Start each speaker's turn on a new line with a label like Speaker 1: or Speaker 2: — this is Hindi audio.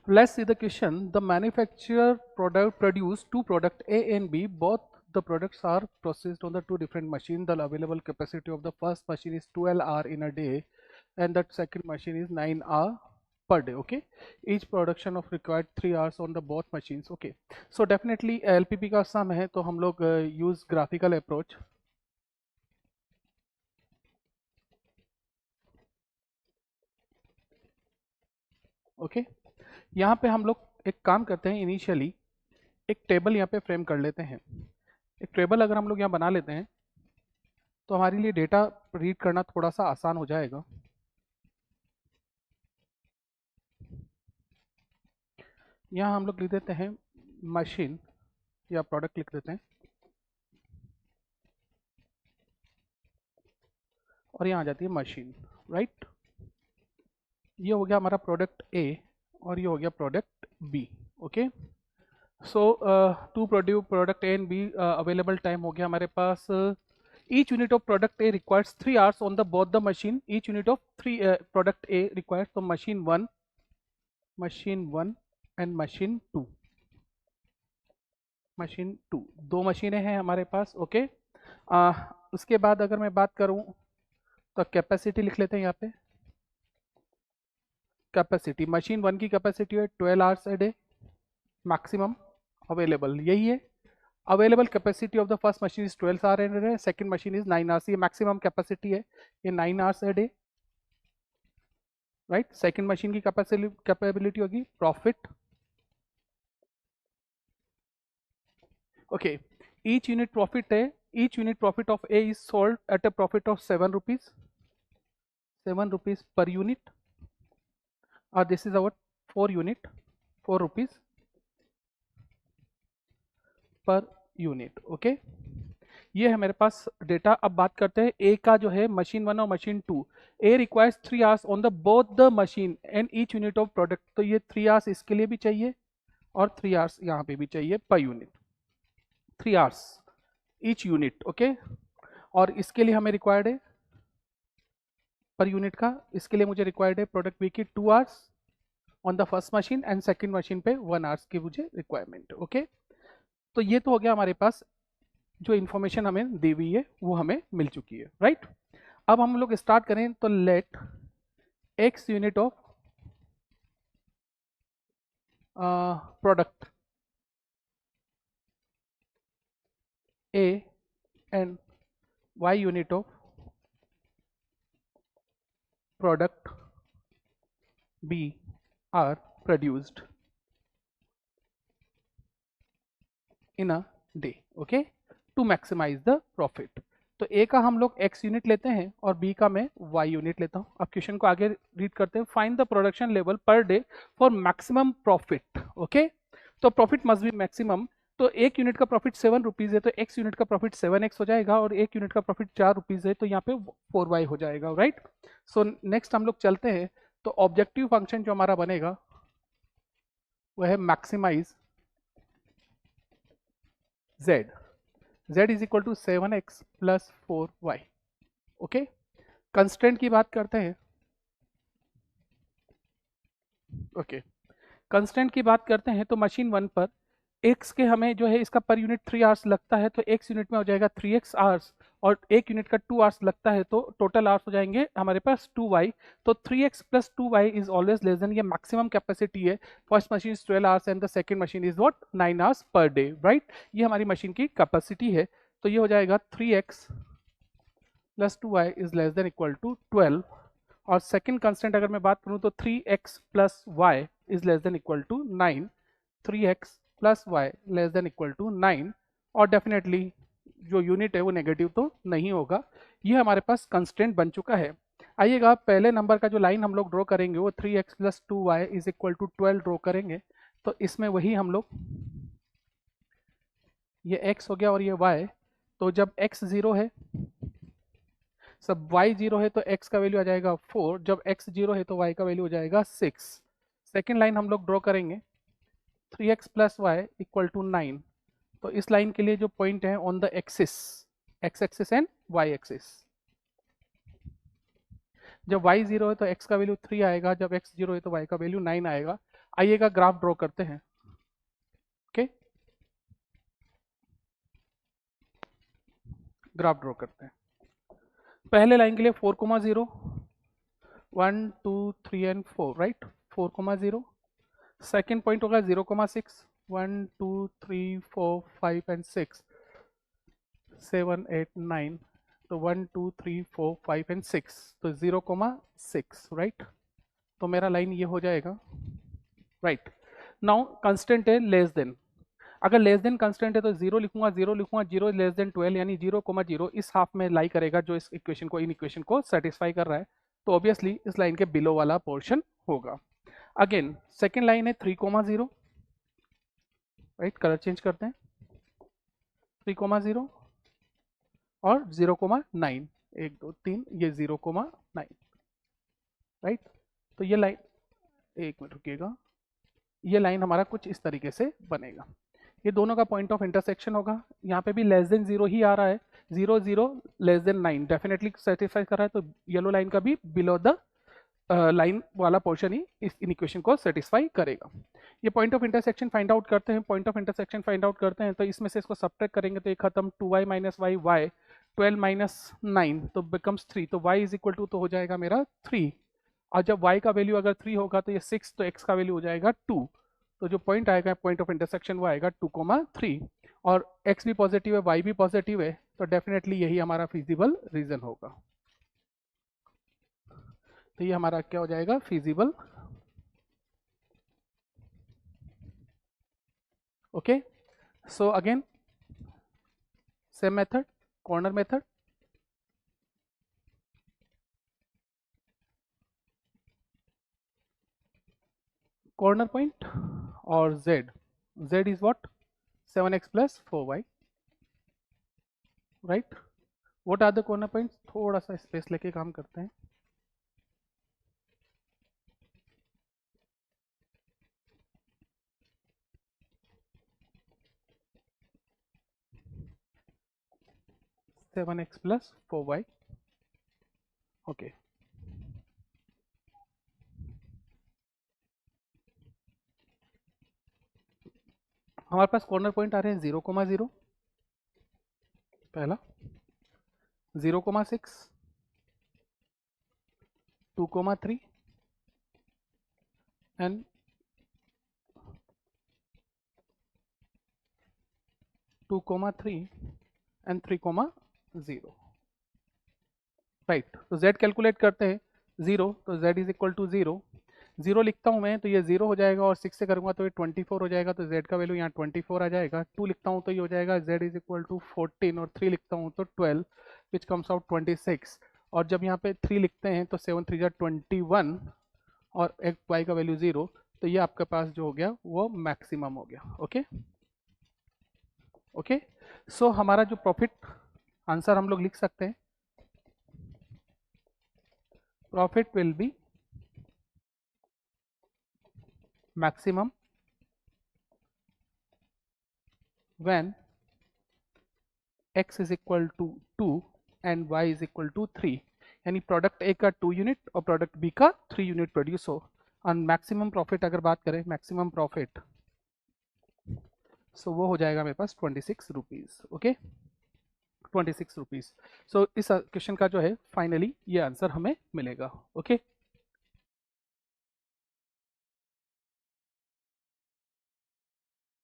Speaker 1: Let's see the question. The manufacturer produce two product A and B. Both the products are processed on the two different machines. The available capacity of the first machine is 12 hour in a day, and that second machine is 9 hour per day. Okay, each production of required 3 hours on the both machines. Okay, so definitely LPP का सम है तो हम लोग use graphical approach. ओके यहाँ पे हम लोग एक काम करते हैं, इनिशियली एक टेबल यहाँ पे फ्रेम कर लेते हैं. एक टेबल अगर हम लोग यहाँ बना लेते हैं तो हमारे लिए डेटा रीड करना थोड़ा सा आसान हो जाएगा. यहाँ हम लोग लिख देते हैं मशीन या प्रोडक्ट लिख देते हैं और यहाँ आ जाती है मशीन. राइट, ये हो गया हमारा प्रोडक्ट ए और ये हो गया product B. Okay, so to product A and B available time हो गया हमारे पास. each unit of product A requires 3 hours on the both the machine. Each unit of product A requires, so machine 1 and machine 2. Machine 2 दो मशीनें हैं हमारे पास. ओके, उसके बाद अगर मैं बात करूं तो कैपेसिटी लिख लेते हैं यहाँ पे. कैपेसिटी मशीन 1 की कैपेसिटी है 12 hours a day maximum available. यही है available capacity of the first machine is 12 hour in day, second machine is 9 hours. ये मैक्सिमम कैपेसिटी है, ये 9 hours a day. Right, second machine की कैपेबिलिटी होगी profit. Okay, each unit profit है, each unit profit of A is sold at a profit of 7 rupees, 7 rupees per unit. और this is our 4 unit, 4 rupees per unit. Okay, ये है मेरे पास डेटा. अब बात करते हैं ए का जो है मशीन 1 और machine 2. A requires 3 hours on the both the machine and each unit of product. तो ये 3 आवर्स इसके लिए भी चाहिए और 3 आवर्स यहाँ पे भी चाहिए per unit. 3 hours each unit. Okay, और इसके लिए हमें रिक्वायर्ड है पर यूनिट का, इसके लिए मुझे रिक्वायर्ड है प्रोडक्ट बी की 2 hours on the first machine and second machine पे 1 आवर्स की मुझे रिक्वायरमेंट. ओके, तो ये तो हो गया हमारे पास जो इन्फॉर्मेशन हमें दी हुई है वो हमें मिल चुकी है. राइट, अब हम लोग स्टार्ट करें तो let x unit of product A and y unit of product B are produced in a day. Okay, to maximise the profit. तो ए का हम लोग एक्स यूनिट लेते हैं और बी का मैं वाई यूनिट लेता हूं. अब क्वेश्चन को आगे रीड करते हैं. Find the production level per day for maximum profit. Okay, तो प्रॉफिट मस्ट बी मैक्सिमम. तो एक यूनिट का प्रॉफिट 7 रुपीज है तो एक्स यूनिट का प्रॉफिट 7x हो जाएगा और एक यूनिट का प्रॉफिट 4 रुपीज है तो यहाँ पे 4y हो जाएगा. राइट, सो नेक्स्ट हम लोग चलते हैं. तो ऑब्जेक्टिव फंक्शन जो हमारा बनेगा वह है maximise z. z is equal to 7x plus 4y. Okay, constant की बात करते हैं. ओके, कंस्टेंट की बात करते हैं तो मशीन 1 पर x के हमें जो है इसका पर यूनिट 3 आवर्स लगता है तो x यूनिट में हो जाएगा 3x आवर्स और एक यूनिट का 2 आवर्स लगता है तो टोटल आवर्स हो जाएंगे हमारे पास 2y. तो 3x plus 2y is always less than, ये मैक्सिमम कैपेसिटी है. First machine is 12 hours and the second machine is what 9 hours per day. Right, ये हमारी मशीन की कैपेसिटी है. तो ये हो जाएगा 3x plus 2y is less than equal to 12. और सेकंड कांस्टेंट अगर मैं बात करूं तो 3x plus y is less than equal to 9. 3x plus y less than equal to 9 और डेफिनेटली जो यूनिट है वो नेगेटिव तो नहीं होगा. ये हमारे पास कंस्टेंट बन चुका है. आइएगा पहले नंबर का जो लाइन हम लोग ड्रॉ करेंगे वो 3x plus 2y is equal to 12 draw करेंगे. तो इसमें वही हम लोग, ये x हो गया और ये y. तो जब x 0 है, सब y 0 है तो x का वैल्यू आ जाएगा 4. जब x 0 है तो y का वैल्यू हो जाएगा 6. सेकेंड लाइन हम लोग ड्रॉ करेंगे 3x plus Y equal to 9. तो इस लाइन के लिए जो पॉइंट है on the axis, x axis and y axis. जब y 0 है तो x का वैल्यू 3 आएगा, जब x 0 है तो y का वैल्यू 9 आएगा. आइएगा ग्राफ ड्रॉ करते हैं। ओके, ग्राफ ड्रॉ करते हैं। पहले लाइन के लिए 4,0 1 2 3 एंड 4, राइट, 4,0। सेकेंड पॉइंट होगा 0,6 1 2 3 4 5 एंड 6 7 8 9, तो 1 2 3 4 5 एंड 6, तो 0,6, राइट। तो मेरा लाइन ये हो जाएगा, राइट। नाउ कंस्टेंट है लेस देन, अगर लेस देन कंस्टेंट है तो 0 लिखूंगा, 0 लिखूंगा, 0 लेस देन 12, यानी 0,0 इस हाफ में लाई करेगा जो इस इक्वेशन को, इन इक्वेशन को सेटिस्फाई कर रहा है, तो ऑब्वियसली इस लाइन के बिलो वाला पोर्शन होगा। अगेन सेकेंड लाइन है 3,0, राइट, कलर चेंज करते हैं, 3,0 और 0,9, 1 2 3, ये 0,9, राइट। तो ये लाइन, एक मिनट रुकिएगा, ये लाइन हमारा कुछ इस तरीके से बनेगा। ये दोनों का पॉइंट ऑफ इंटरसेक्शन होगा, यहाँ पे भी लेस देन 0 ही आ रहा है, 0 0 लेस देन 9 डेफिनेटली सेटिस्फाई कर रहा है, तो येलो लाइन का भी बिलो द लाइन वाला पोर्शन ही इस इन इक्वेशन को सेटिस्फाई करेगा। ये point of intersection find out करते हैं, point of intersection find out करते हैं, तो इसमें से इसको सब्ट्रैक्ट करेंगे तो ये खत्म, 2y minus Y, Y 12 minus 9 तो बिकम्स 3, तो y इज इक्वल टू तो हो जाएगा मेरा 3, और जब y का वैल्यू अगर 3 होगा तो ये 6, तो x का वैल्यू हो जाएगा 2, तो जो पॉइंट आएगा पॉइंट ऑफ इंटरसेक्शन वो आएगा 2,3, और x भी पॉजिटिव है, y भी पॉजिटिव है, तो डेफिनेटली यही हमारा फिजिबल रीजन होगा। तो ये हमारा क्या हो जाएगा, feasible. Okay, so again same method, corner method, corner point or z, z is what, 7x plus 4y, right। what are the corner points, थोड़ा सा स्पेस लेके काम करते हैं, seven x plus 4y, okay. हमारे पास कॉर्नर पॉइंट आ रहे हैं 0,0 पहला, 0,6 2,3 एंड 2,3 एंड 3,0, राइट। तो z कैलकुलेट करते हैं, 0, तो z इज इक्वल टू 0, 0 लिखता हूँ मैं तो ये 0 हो जाएगा, और 6 से करूँगा तो ये 24 हो जाएगा, तो z का वैल्यू यहाँ 24 आ जाएगा, 2 लिखता हूँ तो ये हो जाएगा z इज इक्वल टू 14, और 3 लिखता हूँ तो 12 विच कम्स आउट 26, और जब यहाँ पे 3 लिखते हैं तो 7 3 21, और एक y का वैल्यू 0, तो ये आपके पास जो हो गया वो मैक्सिमम हो गया। ओके ओके, सो हमारा जो प्रॉफिट आंसर हम लोग लिख सकते हैं, profit will be maximum when x is equal to 2 and y is equal to 3, यानी प्रोडक्ट ए का 2 यूनिट और प्रोडक्ट बी का 3 यूनिट प्रोड्यूस हो। और मैक्सिमम प्रॉफिट अगर बात करें, मैक्सिमम प्रॉफिट, सो वो हो जाएगा मेरे पास 26 रुपीज़। Okay, 26 rupees. सो इस क्वेश्चन का जो है फाइनली ये आंसर हमें मिलेगा। ओके